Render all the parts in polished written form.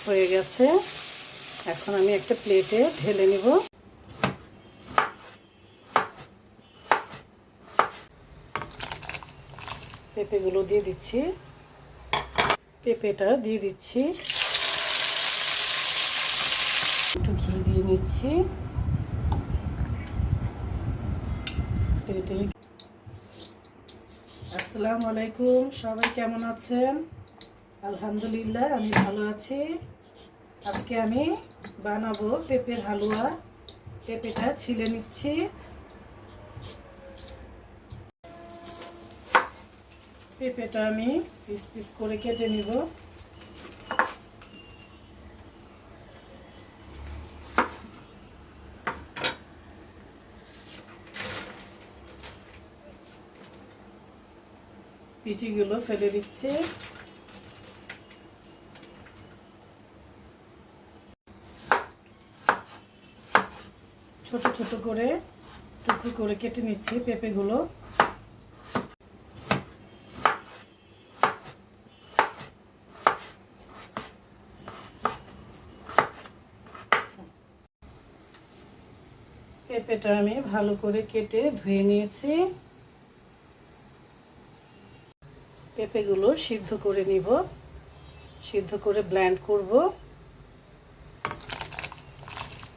হয়ে গেছে। এখন আমি একটা প্লেটে ঢেলে নিব। পেঁপেগুলো দিয়ে দিচ্ছি। পেঁপেটা দিয়ে দিচ্ছি, একটু ঘি দিয়ে নিচ্ছি। আসসালামু আলাইকুম, সবাই কেমন আছেন? আলহামদুলিল্লাহ, আমি ভালো আছি। আজকে আমি বানাবো পেঁপের হালুয়া। পেঁপেটা ছিলে নিচ্ছি। পেঁপেটা আমি পিস পিস করে কেটে নিব। পিটিগুলো ফেলে দিচ্ছি। ছোট ছোট করে টুকরো করে কেটে নিচ্ছি পেঁপেগুলো। পেঁপেটা আমি ভালো করে কেটে ধুয়ে নিয়েছি। পেঁপেগুলো সিদ্ধ করে নিব, সিদ্ধ করে ব্লেন্ড করব।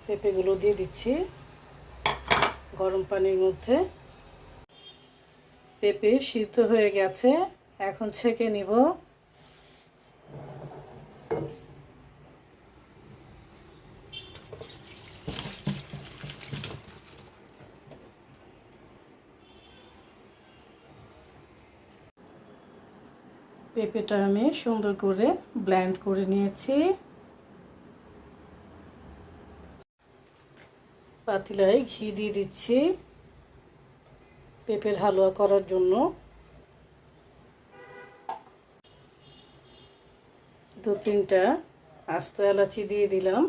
পেঁপেগুলো দিয়ে দিচ্ছি গরম পানির মধ্যে। পেঁপে সিদ্ধ হয়ে গেছে, এখন ছেঁকে নিব। পেঁপেটা আমি সুন্দর করে ব্লেন্ড করে নিয়েছি। পাতিলায় ঘি দিয়ে দিচ্ছি পেঁপের হালুয়া করার জন্য। 2-3টা আস্ত এলাচি দিয়ে দিলাম।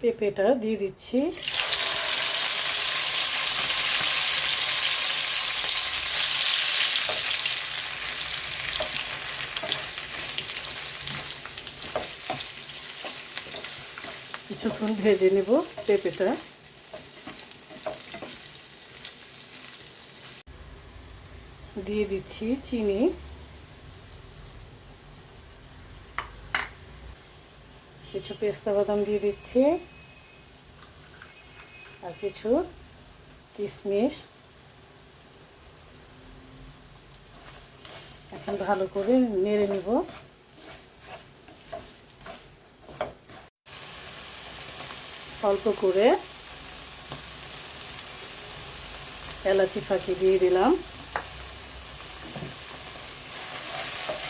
পেঁপেটা দিয়ে দিচ্ছি। কিছুক্ষণ ভেজে নেব পেঁপেটা। দিয়ে দিচ্ছি চিনি, কিছু পেস্তা বাদাম দিয়ে দিচ্ছি, আর কিছু কিশমিশ। এখন ভালো করে নেড়ে নিব। অল্প করে এলাচি ফাঁকি দিয়ে দিলাম।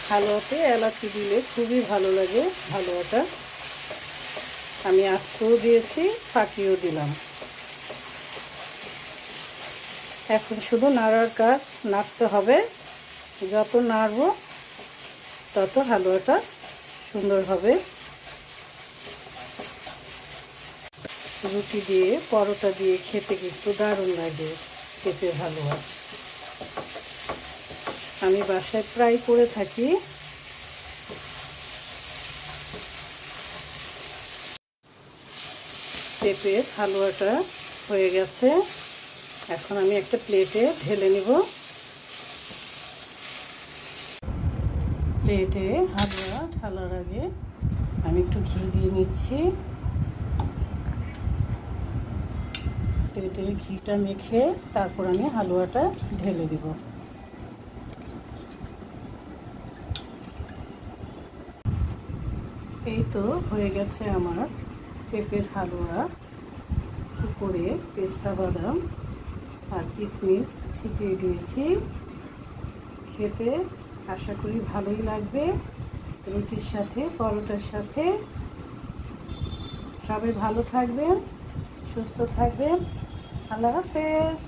হালুয়াতে এলাচি দিলে খুবই ভালো লাগে হালুয়াটা। আমি আস্তও দিয়েছি, ফাঁকিও দিলাম। এখন শুধু নাড়ার কাজ, নাড়তে হবে। যত নাড়ব তত হালুয়াটা সুন্দর হবে। রুটি দিয়ে, পরোটা দিয়ে খেতে কিন্তু দারুণ লাগে পেঁপের হালুয়া। আমি বাসায় প্রায় করে থাকি। পেঁপের হালুয়াটা হয়ে গেছে, এখন আমি একটা প্লেটে ঢেলে নিব। প্লেটে হালুয়া ঢালার আগে আমি একটু ঘি দিয়ে নিচ্ছি। প্লেটে ঘিটা মেখে তারপর আমি হালুয়াটা ঢেলে দিব। এই তো হয়ে গেছে আমার পেঁপের হালুয়া। উপরে পেস্তা বাদাম আর কিশমিশ ছিটিয়ে দিয়েছি। খেতে আশা করি ভালোই লাগবে রুটির সাথে, পরোটার সাথে। সবাই ভালো থাকবেন, সুস্থ থাকবেন। আল্লাহ হাফেজ।